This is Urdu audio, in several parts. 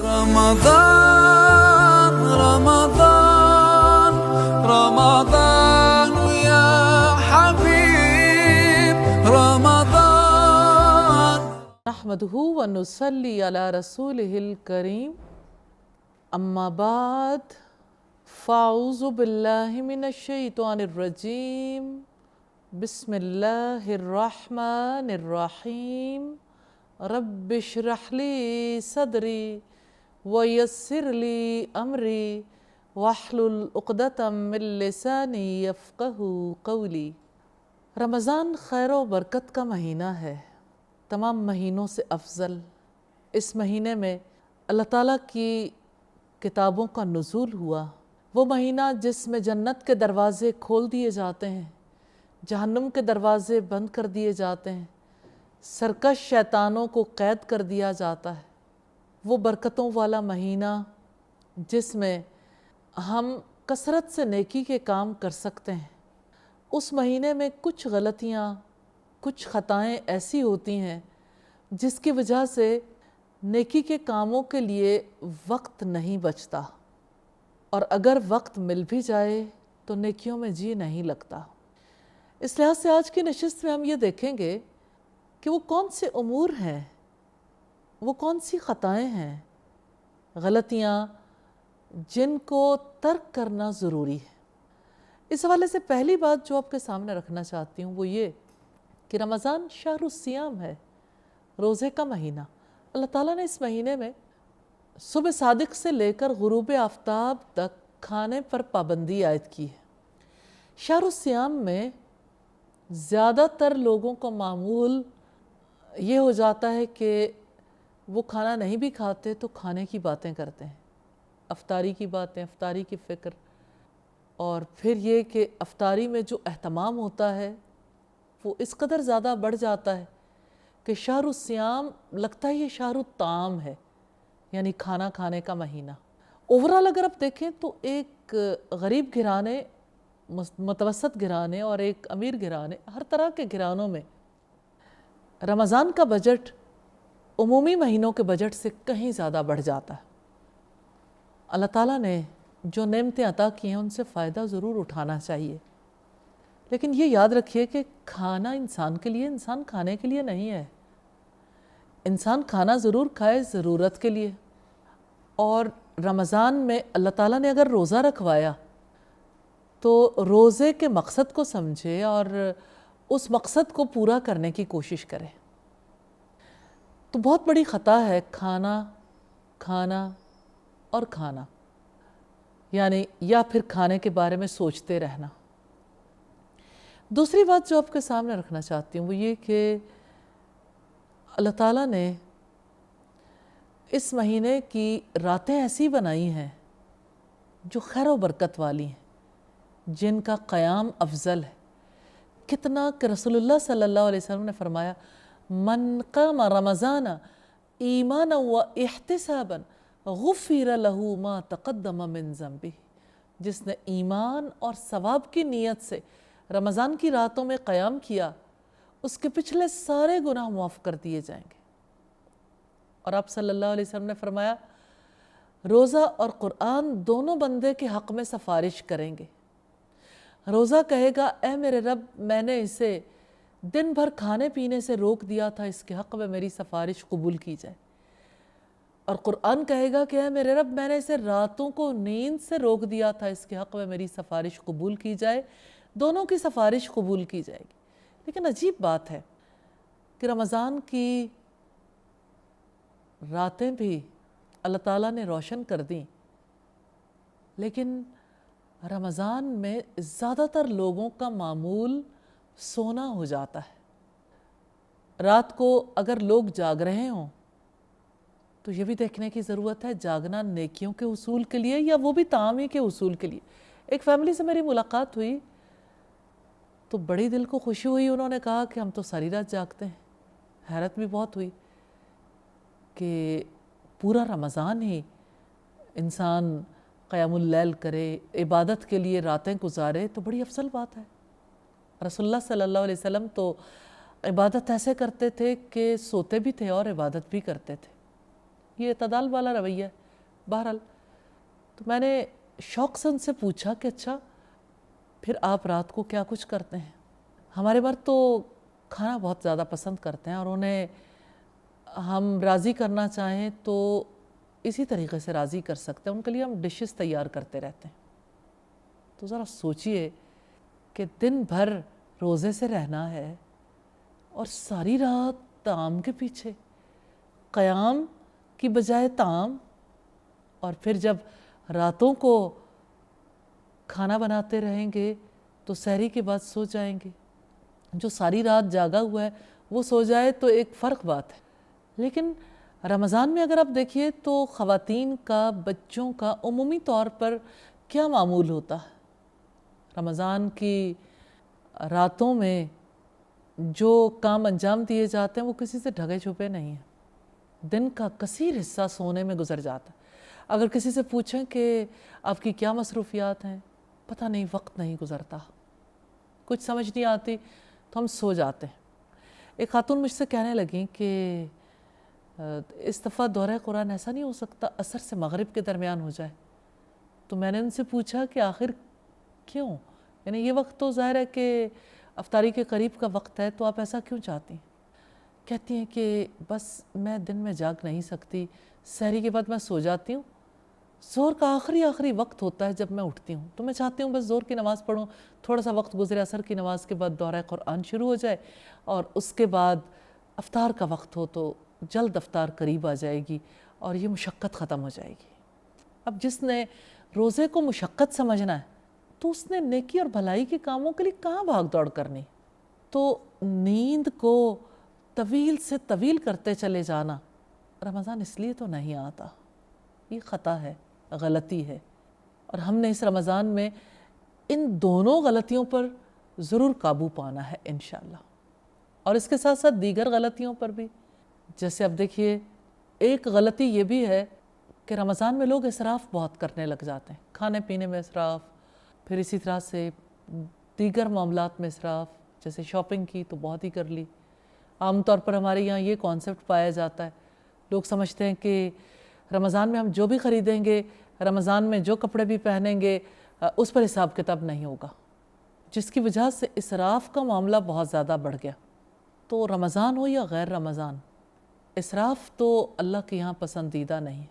رمضان رمضان رمضان يا حبيب رمضان نحمده ونصلي على رسوله الكريم أما بعد فأعوذ بالله من الشيطان الرجيم بسم الله الرحمن الرحيم رب اشرح لي صدري ويسر لي أمري واحلل عقدة من لساني يفقهوا قولي۔ رمضان خیر و برکت کا مہینہ ہے، تمام مہینوں سے افضل۔ اس مہینے میں اللہ تعالیٰ کی کتابوں کا نزول ہوا، وہ مہینہ جس میں جنت کے دروازے کھول دیے جاتے ہیں، جہنم کے دروازے بند کر دیے جاتے ہیں، سرکش شیطانوں کو قید کر دیا جاتا ہے۔ وہ برکتوں والا مہینہ جس میں ہم کثرت سے نیکی کے کام کر سکتے ہیں۔ اس مہینے میں کچھ غلطیاں، کچھ خطائیں ایسی ہوتی ہیں جس کی وجہ سے نیکی کے کاموں کے لیے وقت نہیں بچتا، اور اگر وقت مل بھی جائے تو نیکیوں میں جی نہیں لگتا۔ اس لحاظ سے آج کی نشست میں ہم یہ دیکھیں گے کہ وہ کون سے امور ہیں، وہ کون سی خطائیں ہیں، غلطیاں جن کو ترک کرنا ضروری ہے۔ اس حوالے سے پہلی بات جو آپ کے سامنے رکھنا چاہتی ہوں وہ یہ کہ رمضان شہر الصیام ہے، روزے کا مہینہ۔ اللہ تعالیٰ نے اس مہینے میں صبح صادق سے لے کر غروب آفتاب تک کھانے پر پابندی عائد کی ہے۔ شہر الصیام میں زیادہ تر لوگوں کا معمول یہ ہو جاتا ہے کہ وہ کھانا نہیں بھی کھاتے تو کھانے کی باتیں کرتے ہیں، افطاری کی باتیں، افطاری کی فکر، اور پھر یہ کہ افطاری میں جو اہتمام ہوتا ہے وہ اس قدر زیادہ بڑھ جاتا ہے کہ شہر الصیام لگتا ہے یہ شہر الطعام ہے، یعنی کھانا کھانے کا مہینہ۔ اوورال اگر آپ دیکھیں تو ایک غریب گھرانے، متوسط گھرانے اور ایک امیر گھرانے، ہر طرح کے گھرانوں میں رمضان کا بجٹ عمومی مہینوں کے بجٹ سے کہیں زیادہ بڑھ جاتا ہے۔ اللہ تعالیٰ نے جو نعمتیں عطا کی ہیں ان سے فائدہ ضرور اٹھانا چاہیے، لیکن یہ یاد رکھیے کہ کھانا انسان کے لیے، انسان کھانے کے لیے نہیں ہے۔ انسان کھانا ضرور کھائے ضرورت کے لیے، اور رمضان میں اللہ تعالیٰ نے اگر روزہ رکھوایا تو روزے کے مقصد کو سمجھے اور اس مقصد کو پورا کرنے کی کوشش کرے۔ تو بہت بڑی خطا ہے کھانا کھانا اور کھانا، یعنی یا پھر کھانے کے بارے میں سوچتے رہنا۔ دوسری بات جو آپ کے سامنے رکھنا چاہتی ہوں وہ یہ کہ اللہ تعالیٰ نے اس مہینے کی راتیں ایسی بنائی ہیں جو خیر و برکت والی ہیں، جن کا قیام افضل ہے۔ کتنا کہ رسول اللہ صلی اللہ علیہ وسلم نے فرمایا من قام رمضان ایمانا و احتسابا غفر له ما تقدم من ذنبه، جس نے ایمان اور ثواب کی نیت سے رمضان کی راتوں میں قیام کیا اس کے پچھلے سارے گناہ معاف کر دیے جائیں گے۔ اور آپ صلی اللہ علیہ وسلم نے فرمایا روزہ اور قرآن دونوں بندے کے حق میں سفارش کریں گے۔ روزہ کہے گا اے میرے رب، میں نے اسے دن بھر کھانے پینے سے روک دیا تھا، اس کے حق میں میری سفارش قبول کی جائے۔ اور قرآن کہے گا کہ اے میرے رب، میں نے اسے راتوں کو نیند سے روک دیا تھا، اس کے حق میں میری سفارش قبول کی جائے۔ دونوں کی سفارش قبول کی جائے گی۔ لیکن عجیب بات ہے کہ رمضان کی راتیں بھی اللہ تعالیٰ نے روشن کر دیں، لیکن رمضان میں زیادہ تر لوگوں کا معمول سونا ہو جاتا ہے۔ رات کو اگر لوگ جاگ رہے ہوں تو یہ بھی دیکھنے کی ضرورت ہے جاگنا نیکیوں کے حصول کے لیے یا وہ بھی طعام ہی کے حصول کے لیے۔ ایک فیملی سے میری ملاقات ہوئی تو بڑی دل کو خوشی ہوئی، انہوں نے کہا کہ ہم تو ساری رات جاگتے ہیں۔ حیرت بھی بہت ہوئی کہ پورا رمضان ہی انسان قیام اللیل کرے، عبادت کے لیے راتیں گزارے تو بڑی افضل بات ہے۔ رسول اللہ صلی اللہ علیہ وسلم تو عبادت ایسے کرتے تھے کہ سوتے بھی تھے اور عبادت بھی کرتے تھے۔ یہ اعتدال والا رویہ ہے. بہرحال تو میں نے شوق سے ان سے پوچھا کہ اچھا پھر آپ رات کو کیا کچھ کرتے ہیں؟ ہمارے مرد تو کھانا بہت زیادہ پسند کرتے ہیں اور انہیں ہم راضی کرنا چاہیں تو اسی طریقے سے راضی کر سکتے ہیں. ان کے لیے ہم ڈشز تیار کرتے رہتے ہیں. تو ذرا سوچئے کہ دن بھر روزے سے رہنا ہے اور ساری رات طعام کے پیچھے، قیام کی بجائے طعام، اور پھر جب راتوں کو کھانا بناتے رہیں گے تو سحری کے بعد سو جائیں گے. جو ساری رات جاگا ہوا ہے وہ سو جائے تو ایک فرق بات ہے. لیکن رمضان میں اگر آپ دیکھیے تو خواتین کا، بچوں کا عمومی طور پر کیا معمول ہوتا ہے؟ رمضان کی راتوں میں جو کام انجام دیے جاتے ہیں وہ کسی سے ڈھکے چھپے نہیں ہیں. دن کا کثیر حصہ سونے میں گزر جاتا ہے. اگر کسی سے پوچھیں کہ آپ کی کیا مصروفیات ہیں، پتہ نہیں، وقت نہیں گزرتا، کچھ سمجھ نہیں آتی تو ہم سو جاتے ہیں. ایک خاتون مجھ سے کہنے لگیں کہ اس دفعہ دورہ قرآن ایسا نہیں ہو سکتا عصر سے مغرب کے درمیان ہو جائے؟ تو میں نے ان سے پوچھا کہ آخر کیوں؟ یعنی یہ وقت تو ظاہر ہے کہ افطاری کے قریب کا وقت ہے، تو آپ ایسا کیوں چاہتی ہیں؟ کہتی ہیں کہ بس میں دن میں جاگ نہیں سکتی، سحری کے بعد میں سو جاتی ہوں. ظہر کا آخری وقت ہوتا ہے جب میں اٹھتی ہوں، تو میں چاہتی ہوں بس ظہر کی نماز پڑھوں، تھوڑا سا وقت گزرے، عصر کی نماز کے بعد دورہ قرآن شروع ہو جائے اور اس کے بعد افطار کا وقت ہو تو جلد افطار قریب آ جائے گی اور یہ مشقت ختم ہو جائے گی. اب جس نے روزے کو مشقت سمجھنا ہے تو اس نے نیکی اور بھلائی کے کاموں کے لیے کہاں بھاگ دوڑ کرنی؟ تو نیند کو طویل سے طویل کرتے چلے جانا رمضان اس لیے تو نہیں آتا. یہ خطا ہے، غلطی ہے، اور ہم نے اس رمضان میں ان دونوں غلطیوں پر ضرور قابو پانا ہے انشاءاللہ. اور اس کے ساتھ ساتھ دیگر غلطیوں پر بھی. جیسے اب دیکھیے، ایک غلطی یہ بھی ہے کہ رمضان میں لوگ اسراف بہت کرنے لگ جاتے ہیں. کھانے پینے میں اسراف، پھر اسی طرح سے دیگر معاملات میں اسراف، جیسے شاپنگ کی تو بہت ہی کر لی. عام طور پر ہمارے یہاں یہ کانسیپٹ پایا جاتا ہے، لوگ سمجھتے ہیں کہ رمضان میں ہم جو بھی خریدیں گے، رمضان میں جو کپڑے بھی پہنیں گے، اس پر حساب کتاب نہیں ہوگا، جس کی وجہ سے اسراف کا معاملہ بہت زیادہ بڑھ گیا. تو رمضان ہو یا غیر رمضان، اسراف تو اللہ کے یہاں پسندیدہ نہیں،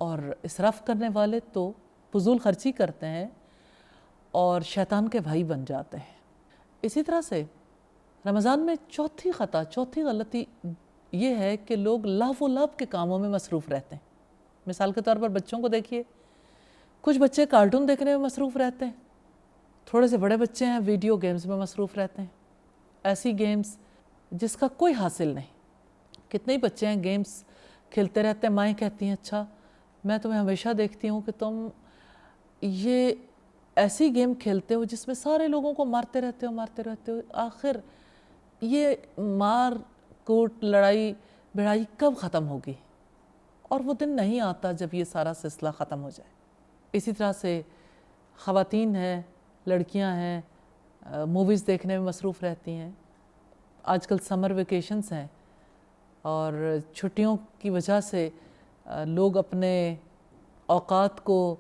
اور اسراف کرنے والے تو فضول خرچی کرتے ہیں اور شیطان کے بھائی بن جاتے ہیں. اسی طرح سے رمضان میں چوتھی غلطی یہ ہے کہ لوگ لاف و لعب کے کاموں میں مصروف رہتے ہیں. مثال کے طور پر بچوں کو دیکھیے، کچھ بچے کارٹون دیکھنے میں مصروف رہتے ہیں، تھوڑے سے بڑے بچے ہیں ویڈیو گیمز میں مصروف رہتے ہیں. ایسی گیمز جس کا کوئی حاصل نہیں. کتنے ہی بچے ہیں گیمز کھیلتے رہتے ہیں، مائیں کہتی ہیں اچھا میں تمہیں ہمیشہ دیکھتی ہوں کہ تم یہ ایسی گیم کھیلتے ہو جس میں سارے لوگوں کو مارتے رہتے ہو، آخر یہ مار کوٹ لڑائی بھڑائی کب ختم ہوگی؟ اور وہ دن نہیں آتا جب یہ سارا سلسلہ ختم ہو جائے. اسی طرح سے خواتین ہیں، لڑکیاں ہیں، موویز دیکھنے میں مصروف رہتی ہیں. آج کل سمر ویکیشنز ہیں اور چھٹیوں کی وجہ سے لوگ اپنے اوقات کو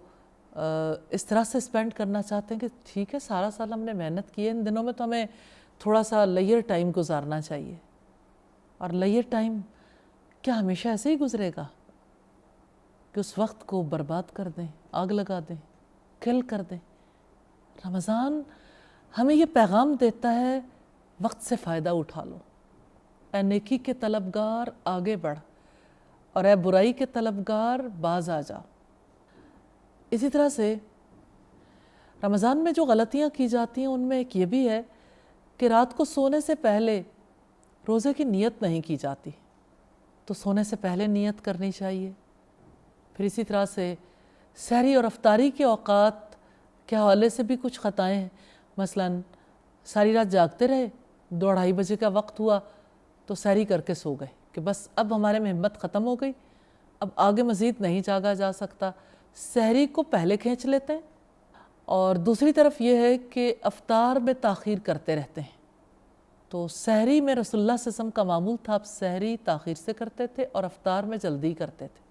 اس طرح سے اسپینڈ کرنا چاہتے ہیں کہ ٹھیک ہے سارا سال ہم نے محنت کی ہے، ان دنوں میں تو ہمیں تھوڑا سا لیئر ٹائم گزارنا چاہیے. اور لیئر ٹائم کیا ہمیشہ ایسے ہی گزرے گا کہ اس وقت کو برباد کر دیں، آگ لگا دیں، کل کر دیں؟ رمضان ہمیں یہ پیغام دیتا ہے وقت سے فائدہ اٹھا لو. اے نیکی کے طلبگار آگے بڑھ اور اے برائی کے طلبگار باز آ جا. اسی طرح سے رمضان میں جو غلطیاں کی جاتی ہیں ان میں ایک یہ بھی ہے کہ رات کو سونے سے پہلے روزے کی نیت نہیں کی جاتی، تو سونے سے پہلے نیت کرنی چاہیے. پھر اسی طرح سے سحری اور افطاری کے اوقات کے حوالے سے بھی کچھ خطائیں ہیں. مثلاً ساری رات جاگتے رہے، 2-2:30 بجے کا وقت ہوا تو سحری کر کے سو گئے کہ بس اب ہمارے میں ہمت ختم ہو گئی، اب آگے مزید نہیں جاگا جا سکتا. سحری کو پہلے کھینچ لیتے ہیں. اور دوسری طرف یہ ہے کہ افطار میں تاخیر کرتے رہتے ہیں. تو سحری میں رسول اللہ صلی اللہ علیہ وسلم کا معمول تھا، آپ سحری تاخیر سے کرتے تھے اور افطار میں جلدی کرتے تھے۔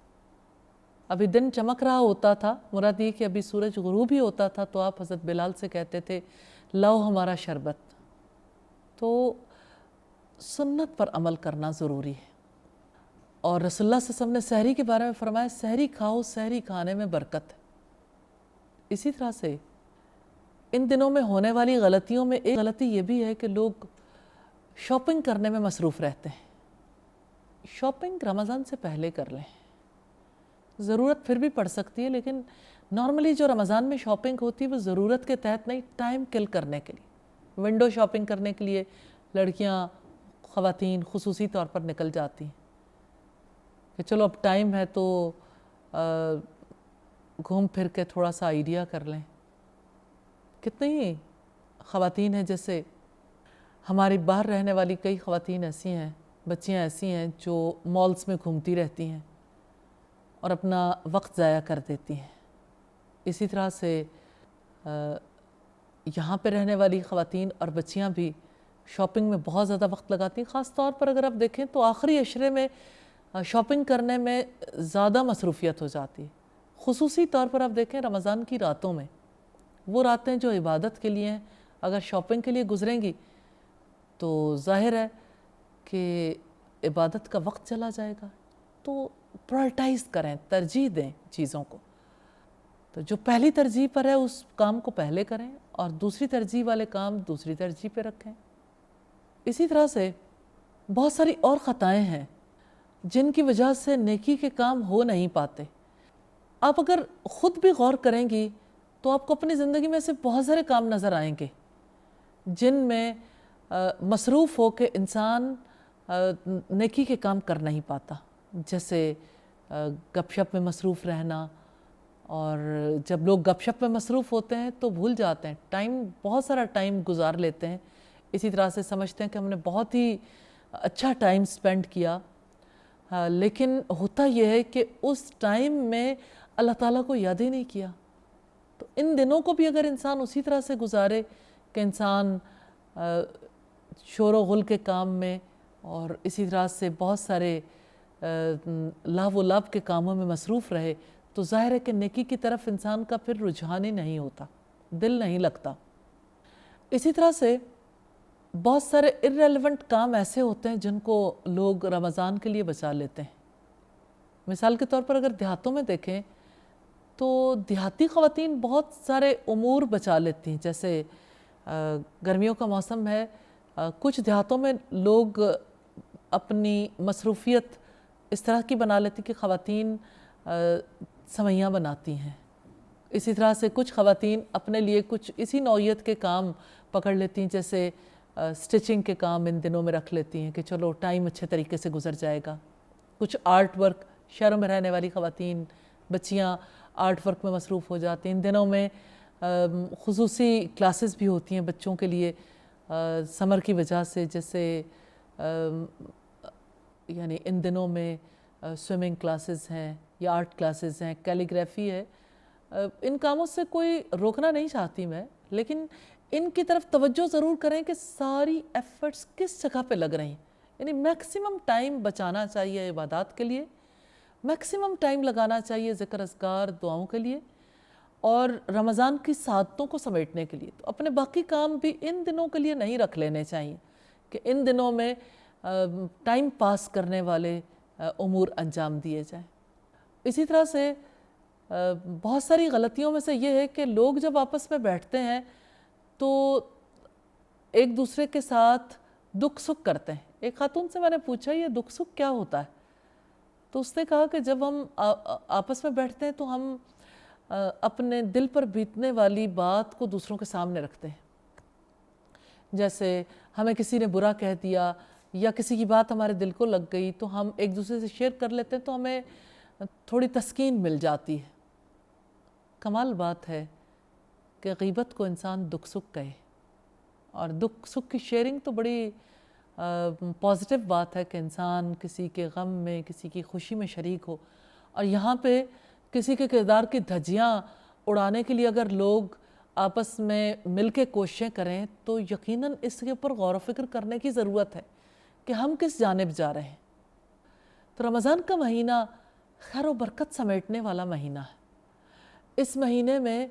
ابھی دن چمک رہا ہوتا تھا، مراد یہ کہ ابھی سورج غروب ہی ہوتا تھا، تو آپ حضرت بلال سے کہتے تھے لاؤ ہمارا شربت۔ تو سنت پر عمل کرنا ضروری ہے۔ اور رسول اللہ صلی اللہ علیہ وسلم نے سحری کے بارے میں فرمایا سحری کھاؤ، سحری کھانے میں برکت ہے۔ اسی طرح سے ان دنوں میں ہونے والی غلطیوں میں ایک غلطی یہ بھی ہے کہ لوگ شاپنگ کرنے میں مصروف رہتے ہیں۔ شاپنگ رمضان سے پہلے کر لیں، ضرورت پھر بھی پڑ سکتی ہے، لیکن نارملی جو رمضان میں شاپنگ ہوتی ہے وہ ضرورت کے تحت نہیں، ٹائم کل کرنے کے لیے۔ ونڈو شاپنگ کرنے کے لیے لڑکیاں، خواتین خصوصی طور پر نکل جاتی ہیں کہ چلو اب ٹائم ہے تو گھوم پھر کے تھوڑا سا آئیڈیا کر لیں۔ کتنی خواتین ہیں، جیسے ہماری باہر رہنے والی کئی خواتین ایسی ہیں، بچیاں ایسی ہیں جو مالز میں گھومتی رہتی ہیں اور اپنا وقت ضائع کر دیتی ہیں۔ اسی طرح سے یہاں پہ رہنے والی خواتین اور بچیاں بھی شاپنگ میں بہت زیادہ وقت لگاتی ہیں۔ خاص طور پر اگر آپ دیکھیں تو آخری عشرے میں شاپنگ کرنے میں زیادہ مصروفیت ہو جاتی ہے۔ خصوصی طور پر آپ دیکھیں رمضان کی راتوں میں، وہ راتیں جو عبادت کے لیے ہیں، اگر شاپنگ کے لیے گزریں گی تو ظاہر ہے کہ عبادت کا وقت چلا جائے گا۔ تو پرائرٹائز کریں، ترجیح دیں چیزوں کو۔ تو جو پہلی ترجیح پر ہے اس کام کو پہلے کریں اور دوسری ترجیح والے کام دوسری ترجیح پہ رکھیں۔ اسی طرح سے بہت ساری اور خطائیں ہیں جن کی وجہ سے نیکی کے کام ہو نہیں پاتے۔ آپ اگر خود بھی غور کریں گی تو آپ کو اپنی زندگی میں سے بہت سارے کام نظر آئیں گے جن میں مصروف ہو کے انسان نیکی کے کام کر نہیں پاتا، جیسے گپ شپ میں مصروف رہنا۔ اور جب لوگ گپ شپ میں مصروف ہوتے ہیں تو بھول جاتے ہیں، بہت سارا ٹائم گزار لیتے ہیں، اسی طرح سے سمجھتے ہیں کہ ہم نے بہت ہی اچھا ٹائم سپینڈ کیا، لیکن ہوتا یہ ہے کہ اس ٹائم میں اللہ تعالیٰ کو یاد ہی نہیں کیا۔ تو ان دنوں کو بھی اگر انسان اسی طرح سے گزارے کہ انسان شور و غل کے کام میں اور اسی طرح سے بہت سارے لاو و لاب کے کاموں میں مصروف رہے، تو ظاہر ہے کہ نیکی کی طرف انسان کا پھر رجحان ہی نہیں ہوتا، دل نہیں لگتا۔ اسی طرح سے بہت سارے irrelevant کام ایسے ہوتے ہیں جن کو لوگ رمضان کے لیے بچا لیتے ہیں۔ مثال کے طور پر اگر دیہاتوں میں دیکھیں تو دیہاتی خواتین بہت سارے امور بچا لیتی ہیں، جیسے گرمیوں کا موسم ہے، کچھ دیہاتوں میں لوگ اپنی مصروفیت اس طرح کی بنا لیتی کہ خواتین سوئیاں بناتی ہیں۔ اسی طرح سے کچھ خواتین اپنے لیے کچھ اسی نوعیت کے کام پکڑ لیتی ہیں، جیسے سٹچنگ کے کام ان دنوں میں رکھ لیتی ہیں کہ چلو ٹائم اچھے طریقے سے گزر جائے گا۔ کچھ آرٹ ورک، شہروں میں رہنے والی خواتین، بچیاں آرٹ ورک میں مصروف ہو جاتی ہیں۔ ان دنوں میں خصوصی کلاسز بھی ہوتی ہیں بچوں کے لیے سمر کی وجہ سے، جیسے یعنی ان دنوں میں سوئمنگ کلاسز ہیں یا آرٹ کلاسز ہیں، کیلیگرافی ہے۔ ان کاموں سے کوئی روکنا نہیں چاہتی میں، لیکن ان کی طرف توجہ ضرور کریں کہ ساری ایفرٹس کس جگہ پہ لگ رہی ہیں۔ یعنی میکسیمم ٹائم بچانا چاہیے عبادات کے لیے، میکسیمم ٹائم لگانا چاہیے ذکر اذکار دعاؤں کے لیے اور رمضان کی سعادتوں کو سمیٹنے کے لیے۔ تو اپنے باقی کام بھی ان دنوں کے لیے نہیں رکھ لینے چاہیے کہ ان دنوں میں ٹائم پاس کرنے والے امور انجام دیے جائیں۔ اسی طرح سے بہت ساری غلطیوں میں سے یہ ہے کہ لوگ جب آپس میں بیٹھتے ہیں تو ایک دوسرے کے ساتھ دکھ سکھ کرتے ہیں۔ ایک خاتون سے میں نے پوچھا یہ دکھ سکھ کیا ہوتا ہے؟ تو اس نے کہا کہ جب ہم آپس میں بیٹھتے ہیں تو ہم اپنے دل پر بیتنے والی بات کو دوسروں کے سامنے رکھتے ہیں۔ جیسے ہمیں کسی نے برا کہہ دیا یا کسی کی بات ہمارے دل کو لگ گئی تو ہم ایک دوسرے سے شیئر کر لیتے ہیں تو ہمیں تھوڑی تسکین مل جاتی ہے۔ کمال بات ہے کہ غیبت کو انسان دکھ سکھ کہے، اور دکھ سکھ کی شیئرنگ تو بڑی پازیٹیو بات ہے کہ انسان کسی کے غم میں کسی کی خوشی میں شریک ہو۔ اور یہاں پہ کسی کے کردار کی دھجیاں اڑانے کے لیے اگر لوگ آپس میں مل کے کوششیں کریں تو یقیناً اس کے اوپر غور و فکر کرنے کی ضرورت ہے کہ ہم کس جانب جا رہے ہیں۔ تو رمضان کا مہینہ خیر و برکت سمیٹنے والا مہینہ ہے۔ اس مہینے میں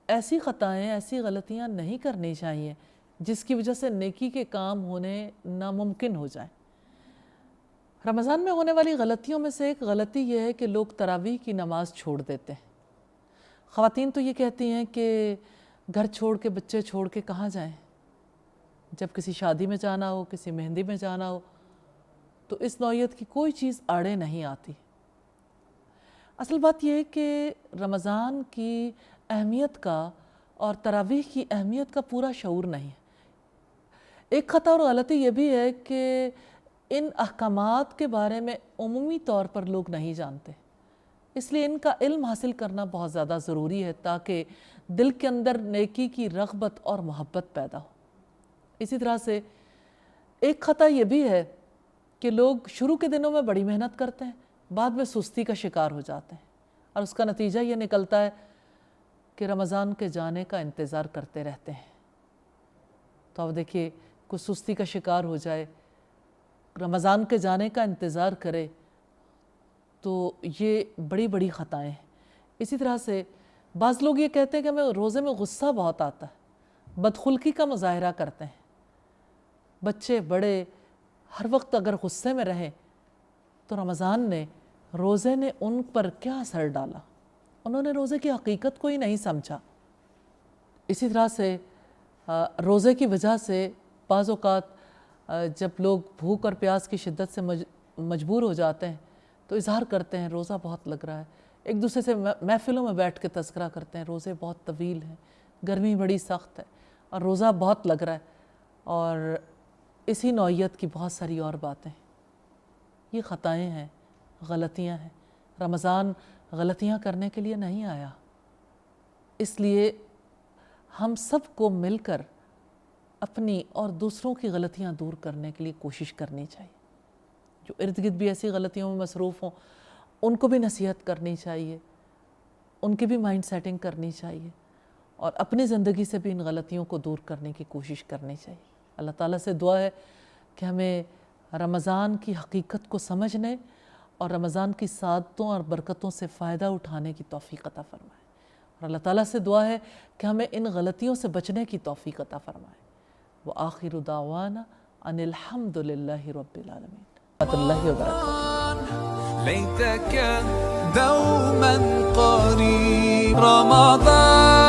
ایسی خطائیں، ایسی غلطیاں نہیں کرنی چاہیے جس کی وجہ سے نیکی کے کام ہونے ناممکن ہو جائیں۔ رمضان میں ہونے والی غلطیوں میں سے ایک غلطی یہ ہے کہ لوگ تراویح کی نماز چھوڑ دیتے ہیں۔ خواتین تو یہ کہتی ہیں کہ گھر چھوڑ کے، بچے چھوڑ کے کہاں جائیں؟ جب کسی شادی میں جانا ہو، کسی مہندی میں جانا ہو تو اس نوعیت کی کوئی چیز آڑے نہیں آتی۔ اصل بات یہ ہے کہ رمضان کی اہمیت کا اور تراویح کی اہمیت کا پورا شعور نہیں ہے۔ ایک خطا اور غلطی یہ بھی ہے کہ ان احکامات کے بارے میں عمومی طور پر لوگ نہیں جانتے، اس لیے ان کا علم حاصل کرنا بہت زیادہ ضروری ہے تاکہ دل کے اندر نیکی کی رغبت اور محبت پیدا ہو۔ اسی طرح سے ایک خطا یہ بھی ہے کہ لوگ شروع کے دنوں میں بڑی محنت کرتے ہیں، بعد میں سستی کا شکار ہو جاتے ہیں، اور اس کا نتیجہ یہ نکلتا ہے کہ رمضان کے جانے کا انتظار کرتے رہتے ہیں۔ تو اب دیکھیے، کوئی سستی کا شکار ہو جائے، رمضان کے جانے کا انتظار کرے تو یہ بڑی بڑی خطائیں ہیں۔ اسی طرح سے بعض لوگ یہ کہتے ہیں کہ ہمیں روزے میں غصہ بہت آتا ہے، بدخلقی کا مظاہرہ کرتے ہیں۔ بچے بڑے ہر وقت اگر غصے میں رہیں تو رمضان نے، روزے نے ان پر کیا اثر ڈالا؟ انہوں نے روزے کی حقیقت کو ہی نہیں سمجھا۔ اسی طرح سے روزے کی وجہ سے بعض اوقات جب لوگ بھوک اور پیاس کی شدت سے مجبور ہو جاتے ہیں تو اظہار کرتے ہیں روزہ بہت لگ رہا ہے، ایک دوسرے سے محفلوں میں بیٹھ کے تذکرہ کرتے ہیں روزے بہت طویل ہیں، گرمی بڑی سخت ہے اور روزہ بہت لگ رہا ہے، اور اسی نوعیت کی بہت ساری اور باتیں۔ یہ خطائیں ہیں، غلطیاں ہیں۔ رمضان غلطیاں کرنے کے لیے نہیں آیا، اس لیے ہم سب کو مل کر اپنی اور دوسروں کی غلطیاں دور کرنے کے لیے کوشش کرنی چاہیے۔ جو ارد گرد بھی ایسی غلطیوں میں مصروف ہوں ان کو بھی نصیحت کرنی چاہیے، ان کی بھی مائنڈ سیٹنگ کرنی چاہیے، اور اپنی زندگی سے بھی ان غلطیوں کو دور کرنے کی کوشش کرنی چاہیے۔ اللہ تعالیٰ سے دعا ہے کہ ہمیں رمضان کی حقیقت کو سمجھنے اور رمضان کی سعادتوں اور برکتوں سے فائدہ اٹھانے کی توفیق عطا فرمائے، اور اللہ تعالیٰ سے دعا ہے کہ ہمیں ان غلطیوں سے بچنے کی توفیق عطا فرمائے۔ وآخر دعوانا ان الحمد للہ رب العالمین۔ ورحمۃ اللہ وبرکاتہ۔ ليتك دوما قريب رمضان